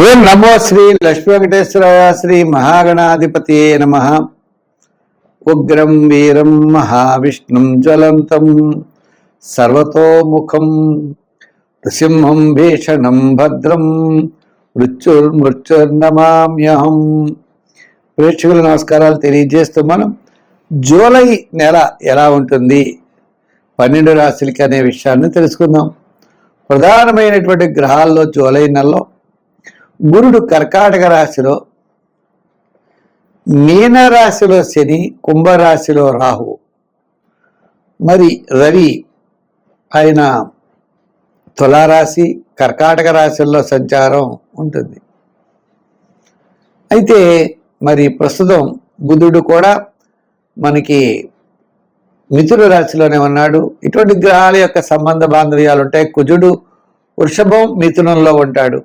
ఓం నమో శ్రీ లక్ష్మీ వెంకటేశ్వరాయ శ్రీ మహాగణాధిపతి నమ. ఉగ్రం వీరం మహావిష్ణుం జ్వలంతం సర్వతోముఖం నృసింహం భీషణం భద్రం మృత్యుర్నమామ్యహం. ప్రేక్షకుల నమస్కారాలు తెలియజేస్తూ మనం జూలై నెల ఎలా ఉంటుంది 12 రాశులకి అనే విషయాన్ని తెలుసుకుందాం. ప్రధానమైనటువంటి గ్రహాల్లో జూలై నెలలో గురుడు కర్కాటక రాశిలో, మీనరాశిలో శని, కుంభరాశిలో రాహు, మరి రవి ఆయన తులారాశి కర్కాటక రాశుల్లో సంచారం ఉంటుంది. అయితే మరి ప్రస్తుతం బుధుడు కూడా మనకి మిథున రాశిలోనే ఉన్నాడు. ఇటువంటి గ్రహాల యొక్క సంబంధ బాంధవ్యాలు ఉంటాయి. కుజుడు వృషభం మిథునంలో ఉంటాడు.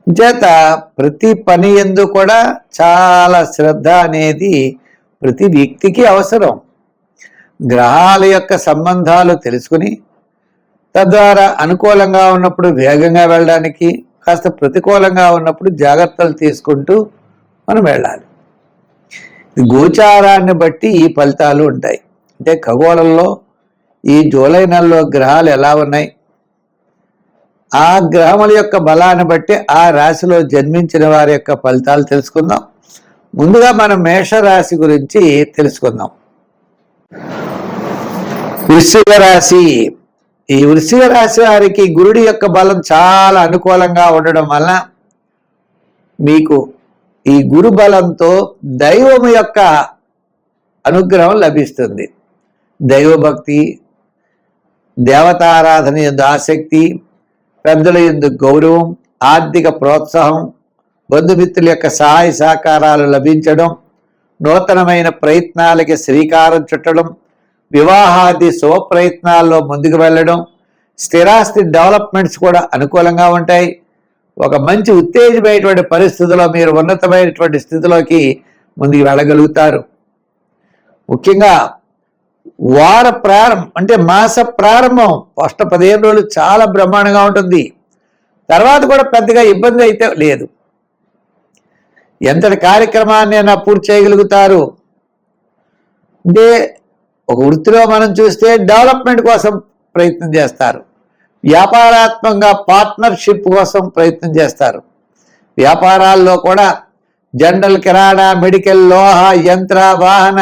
చేత ప్రతి పని యందు కూడా చాలా శ్రద్ధ అనేది ప్రతి వ్యక్తికి అవసరం. గ్రహాల యొక్క సంబంధాలు తెలుసుకుని తద్వారా అనుకూలంగా ఉన్నప్పుడు వేగంగా వెళ్ళడానికి, కాస్త ప్రతికూలంగా ఉన్నప్పుడు జాగ్రత్తలు తీసుకుంటూ మనం వెళ్ళాలి. గోచారాన్ని బట్టి ఈ ఫలితాలు ఉంటాయి. అంటే ఖగోళంలో ఈ జూలై నెలలో గ్రహాలు ఎలా ఉన్నాయి, ఆ గ్రహముల యొక్క బలాన్ని బట్టి ఆ రాశిలో జన్మించిన వారి యొక్క ఫలితాలు తెలుసుకుందాం. ముందుగా మనం మేషరాశి గురించి తెలుసుకుందాం. వృశ్చిక రాశి. ఈ వృశ్చిక రాశి వారికి గురుడి యొక్క బలం చాలా అనుకూలంగా ఉండడం వల్ల మీకు ఈ గురు బలంతో దైవం యొక్క అనుగ్రహం లభిస్తుంది. దైవభక్తి, దేవతారాధన యందు ఆసక్తి, పెద్దల యందు గౌరవం, ఆర్థిక ప్రోత్సాహం, బంధుమిత్రుల యొక్క సహాయ సహకారాలు లభించడం, నూతనమైన ప్రయత్నాలకి శ్రీకారం చుట్టడం, వివాహాది శుభ ప్రయత్నాల్లో ముందుకు వెళ్ళడం, స్థిరాస్తి డెవలప్మెంట్స్ కూడా అనుకూలంగా ఉంటాయి. ఒక మంచి ఉత్తేజమైనటువంటి పరిస్థితిలో మీరు ఉన్నతమైనటువంటి స్థితిలోకి ముందుకు వెళ్ళగలుగుతారు. ముఖ్యంగా వార ప్రారంభం అంటే మాస ప్రారంభం ఫస్ట్ 15 రోజులు చాలా బ్రహ్మాండంగా ఉంటుంది. తర్వాత కూడా పెద్దగా ఇబ్బంది అయితే లేదు. ఎంతటి కార్యక్రమాన్ని అయినా పూర్తి చేయగలుగుతారు. అంటే ఒక వృత్తిలో మనం చూస్తే డెవలప్మెంట్ కోసం ప్రయత్నం చేస్తారు. వ్యాపారాత్మకంగా పార్ట్నర్షిప్ కోసం ప్రయత్నం చేస్తారు. వ్యాపారాల్లో కూడా జనరల్, కిరాణా, మెడికల్, లోహ, యంత్ర, వాహన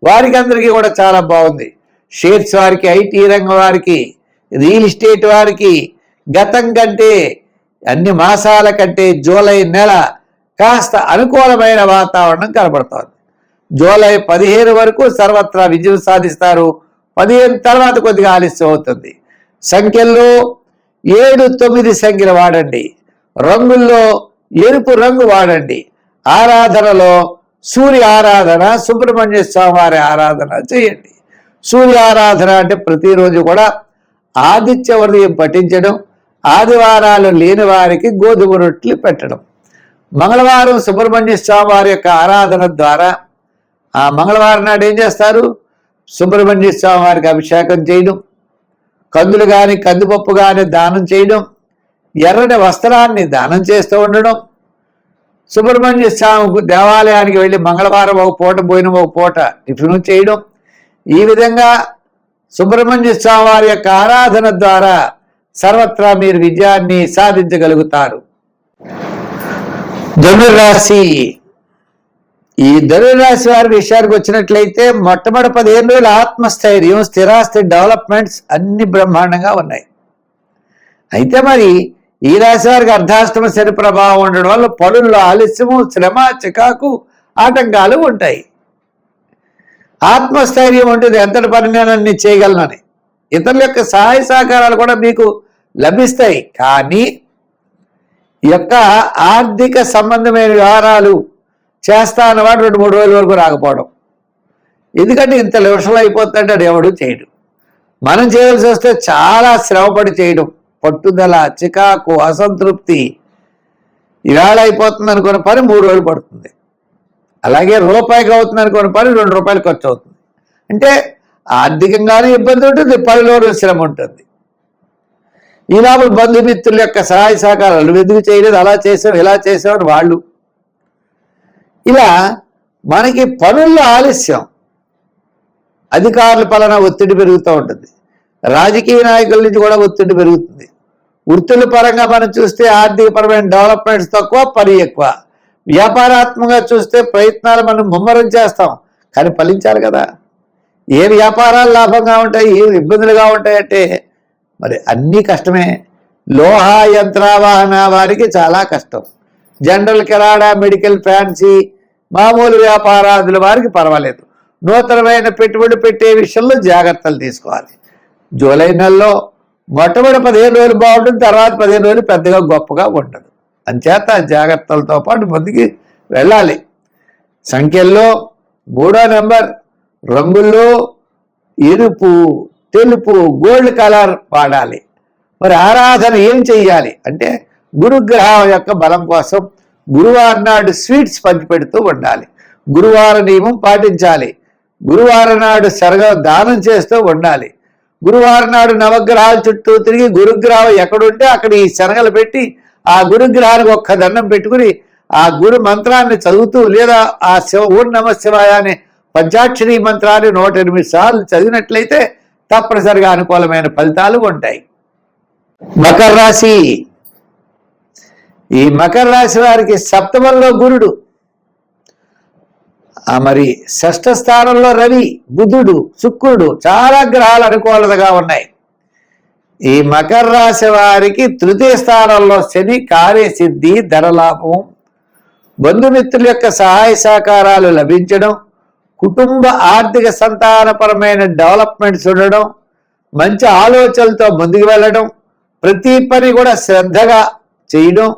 వారికి అందరికీ కూడా చాలా బాగుంది. షేర్స్ వారికి, ఐటీ రంగం వారికి, రియల్ ఎస్టేట్ వారికి గతం కంటే అన్ని మాసాల కంటే జూలై నెల కాస్త అనుకూలమైన వాతావరణం కనబడుతోంది. జూలై 15 వరకు సర్వత్రా విజయం సాధిస్తారు. 15 తర్వాత కొద్దిగా ఆలస్యం అవుతుంది. సంఖ్యల్లో 7, 9 సంఖ్యలు వాడండి. రంగుల్లో ఎరుపు రంగు వాడండి. ఆరాధనలో సూర్య ఆరాధన, సుబ్రహ్మణ్య స్వామి వారి ఆరాధన చేయండి. సూర్య ఆరాధన అంటే ప్రతిరోజు కూడా ఆదిత్య హృదయం పఠించడం, ఆదివారాలు లేని వారికి గోధుమ రొట్టెలు పెట్టడం, మంగళవారం సుబ్రహ్మణ్య స్వామి వారి యొక్క ఆరాధన ద్వారా ఆ మంగళవారం నాడు ఏం చేస్తారు, సుబ్రహ్మణ్య స్వామి వారికి అభిషేకం చేయడం, కందులు కానీ కందిపప్పు కానీ దానం చేయడం, ఎర్రని వస్త్రాన్ని దానం చేస్తూ ఉండడం, సుబ్రహ్మణ్య స్వామి దేవాలయానికి వెళ్ళి మంగళవారం ఒక పూట, భోజనం ఒక పూట టిఫిన్ చేయడం, ఈ విధంగా సుబ్రహ్మణ్య స్వామి వారి యొక్క ఆరాధన ద్వారా సర్వత్రా మీరు విజయాన్ని సాధించగలుగుతారు. ధనుర్రాశి. ఈ ధనుర్రాశి వారి విషయానికి వచ్చినట్లయితే మొట్టమొదటి 15 రోజులు ఆత్మస్థైర్యం, స్థిరాస్తి డెవలప్మెంట్స్ అన్ని బ్రహ్మాండంగా ఉన్నాయి. అయితే మరి ఈ రాశి వారికి అర్ధాష్టమ శని ప్రభావం ఉండడం వల్ల పనుల్లో ఆలస్యము, శ్రమ, చికాకు, ఆటంకాలు ఉంటాయి. ఆత్మస్థైర్యం ఉంటుంది, ఎంతటి పనిని చేయగలనని. ఇతరుల యొక్క సహాయ సహకారాలు కూడా మీకు లభిస్తాయి. కానీ ఈ యొక్క ఆర్థిక సంబంధమైన వ్యవహారాలు చేస్తా అన్నవాడు 2-3 రోజుల వరకు రాకపోవడం. ఎందుకంటే ఇంత విషయం అయిపోతుందంటే అది ఎవడు చేయడు. మనం చేయాల్సి వస్తే చాలా శ్రమపడి చేయడం, పట్టుదల, చికాకు, అసంతృప్తి. ఇవాళ అయిపోతుంది అనుకున్న పని 3 రోజులు పడుతుంది. అలాగే రూపాయికి అవుతుంది అనుకున్న పని 2 రూపాయలు ఖర్చు అవుతుంది. అంటే ఆర్థికంగానే ఇబ్బంది ఉంటుంది, పనిలోనూ శ్రమ ఉంటుంది. ఈ లోపల బంధుమిత్రుల యొక్క సహాయ సహకారాలు నువ్వు ఎందుకు చేయలేదు, అలా చేసావు ఇలా చేసావు అని వాళ్ళు. ఇలా మనకి పనుల్లో ఆలస్యం, అధికారుల పలన ఒత్తిడి పెరుగుతూ ఉంటుంది, రాజకీయ నాయకుల నుంచి కూడా ఒత్తిడి పెరుగుతుంది. వృత్తుల పరంగా మనం చూస్తే ఆర్థికపరమైన డెవలప్మెంట్స్ తక్కువ, పని ఎక్కువ. వ్యాపారాత్మకంగా చూస్తే ప్రయత్నాలు మనం ముమ్మరం చేస్తాం, కానీ ఫలించాలి కదా. ఏ వ్యాపారాలు లాభంగా ఉంటాయి, ఏ ఇబ్బందులుగా ఉంటాయంటే మరి అన్నీ కష్టమే. లోహ యంత్ర వాహన వారికి చాలా కష్టం. జనరల్ కిరాణా, మెడికల్, ఫ్యాన్సీ, మామూలు వ్యాపారాదుల వారికి పర్వాలేదు. నూతనమైన పెట్టుబడి పెట్టే విషయంలో జాగ్రత్తలు తీసుకోవాలి. జూలై నెలలో మొట్టమొదటి 15 రోజులు బాగుంటుంది, తర్వాత 15 రోజులు పెద్దగా గొప్పగా ఉండదు. అంచేత జాగ్రత్తలతో పాటు ముందుకు వెళ్ళాలి. సంఖ్యల్లో 3వ నెంబర్, రంగుల్లో ఎరుపు, తెలుపు, గోల్డ్ కలర్ వాడాలి. మరి ఆరాధన ఏం చెయ్యాలి అంటే గురుగ్రహం యొక్క బలం కోసం గురువారం నాడు స్వీట్స్ పంచిపెడుతూ ఉండాలి. గురువార నియమం పాటించాలి. గురువారం నాడు సరగా దానం చేస్తూ ఉండాలి. గురువారం నాడు నవగ్రహాల చుట్టూ తిరిగి గురుగ్రహం ఎక్కడుంటే అక్కడ ఈ శనగలు పెట్టి ఆ గురుగ్రహానికి ఒక్క దండం పెట్టుకుని ఆ గురు మంత్రాన్ని చదువుతూ లేదా ఆ ఓం నమః శివాయ అనే పంచాక్షరి మంత్రాన్ని 108 సార్లు చదివినట్లయితే తప్పనిసరిగా అనుకూలమైన ఫలితాలు ఉంటాయి. మకర రాశి. ఈ మకర రాశి వారికి సప్తమంలో గురుడు, మరి 6వ స్థానంలో రవి, బుధుడు, శుక్రుడు, చాలా గ్రహాలు అనుకూలతగా ఉన్నాయి. ఈ మకర రాశి వారికి 3వ స్థానంలో శని, కార్యసిద్ధి, ధనలాభం, బంధుమిత్రుల యొక్క సహాయ సహకారాలు లభించడం, కుటుంబ ఆర్థిక సంతానపరమైన డెవలప్మెంట్స్ ఉండడం, మంచి ఆలోచనలతో ముందుకు వెళ్ళడం, ప్రతి పని కూడా శ్రద్ధగా చేయడం,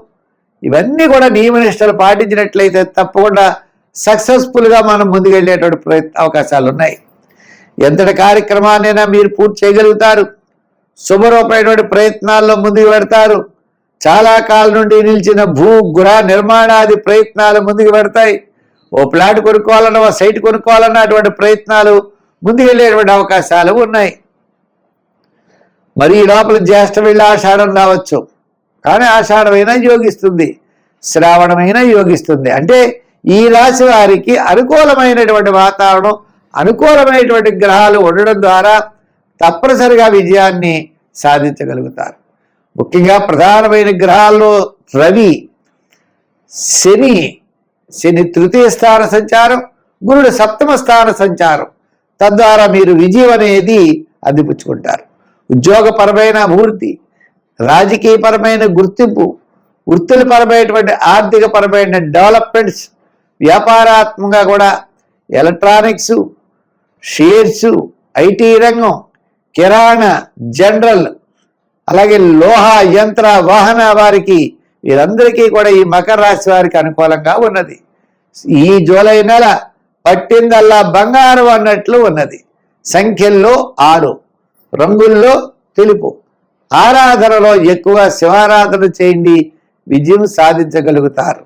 ఇవన్నీ కూడా నియమనిష్టలు పాటించినట్లయితే తప్పకుండా సక్సెస్ఫుల్గా మనం ముందుకెళ్ళేటువంటి అవకాశాలు ఉన్నాయి. ఎంతటి కార్యక్రమాన్నైనా మీరు పూర్తి చేయగలుగుతారు. శుభరూపమైనటువంటి ప్రయత్నాల్లో ముందుకు పెడతారు. చాలా కాలం నుండి నిలిచిన భూ గృహ నిర్మాణాది ప్రయత్నాలు ముందుకు పెడతాయి. ఓ ప్లాట్ కొనుక్కోవాలన్నా, ఓ సైట్ కొనుక్కోవాలన్నా అటువంటి ప్రయత్నాలు ముందుకెళ్ళేటువంటి అవకాశాలు ఉన్నాయి. మరి ఈ లోపల జ్యేష్ఠ వెళ్ళి ఆషాఢం రావచ్చు, కానీ ఆషాఢమైనా యోగిస్తుంది, శ్రావణమైనా యోగిస్తుంది. అంటే ఈ రాశి వారికి అనుకూలమైనటువంటి వాతావరణం, అనుకూలమైనటువంటి గ్రహాలు ఉండడం ద్వారా తప్పనిసరిగా విజయాన్ని సాధించగలుగుతారు. ముఖ్యంగా ప్రధానమైన గ్రహాల్లో రవి, శని 3వ స్థాన సంచారం, గురుడు 7వ స్థాన సంచారం. తద్వారా మీరు విజయం అనేది అందిపుచ్చుకుంటారు. ఉద్యోగపరమైన అభివృద్ధి, రాజకీయపరమైన గుర్తింపు, వృత్తులపరమైనటువంటి ఆర్థికపరమైన డెవలప్మెంట్స్, వ్యాపారాత్మకంగా కూడా ఎలక్ట్రానిక్స్, షేర్స్, ఐటీ రంగం, కిరాణా, జనరల్, అలాగే లోహ యంత్ర వాహన వారికి వీరందరికీ కూడా ఈ మకర రాశి వారికి అనుకూలంగా ఉన్నది. ఈ జూలై నెల పట్టిందల్లా బంగారం అన్నట్లు ఉన్నది. సంఖ్యల్లో 6, రంగుల్లో తెలుపు. ఆరాధనలో ఎక్కువ శివారాధన చేయండి, విజయం సాధించగలుగుతారు.